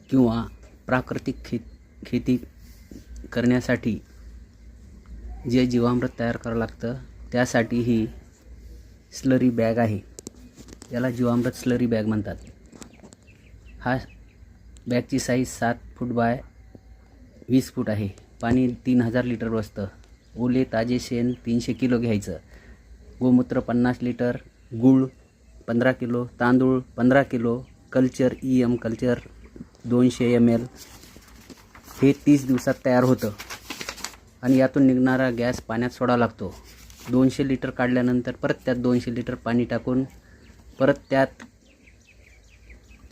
किंवा प्राकृतिक खेती करण्यासाठी जे जीवामृत तयार करावं लागतं त्यासाठी ही स्लरी बॅग आहे. याला जीवामृत स्लरी बॅग म्हणतात. हा बॅगची साईज 7 फूट बाय 20 फूट आहे. पाणी 3000 लिटर बसतं. ओले ताजे शेण 300 किलो घ्यायचं. गोमूत्र 50 लिटर, गूळ 15 किलो, तांदूळ 15 किलो, कल्चर कल्चर 200 ml. हे 30 दिवसात तयार होतं आणि यातून निघणारा गॅस पाण्यात सोडावा लागतो. 200 लिटर काढल्यानंतर परत त्यात 200 लिटर पाणी टाकून परत त्यात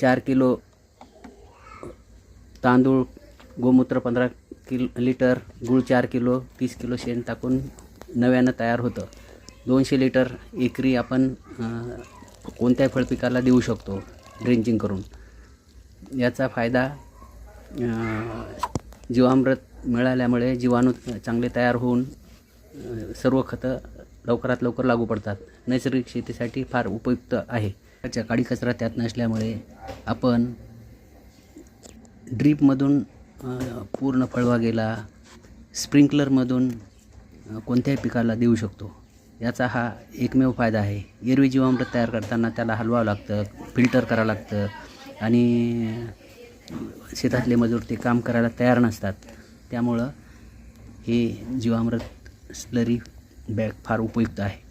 4 किलो तांदूळ, गोमूत्र 15 लिटर, गूळ 4 किलो, 30 किलो शेण टाकून नव्यानं तयार होतं. 200 लिटर एकरी आपण कोणत्याही फळपिकाला देऊ शकतो ड्रेंचिंग करून. याचा फायदा जीवामृत मिळाल्यामुळे जीवाणू चांगले तयार होऊन सर्व खतं लवकरात लवकर लागू पडतात. नैसर्गिक शेतीसाठी फार उपयुक्त आहे. त्याच्या काडी कचरा त्यात नसल्यामुळे आपण ड्रीपमधून पूर्ण फळबागेला, स्प्रिंकलरमधून कोणत्याही पिकाला देऊ शकतो. याचा हा एकमेव फायदा आहे. एरवी जीवामृत तयार करताना त्याला हलवावं लागतं, फिल्टर करावं लागतं आणि शेतातले मजूर ते काम करायला तयार नसतात. त्यामुळं हे जीवामृत स्लरी बॅग फार उपयुक्त आहे.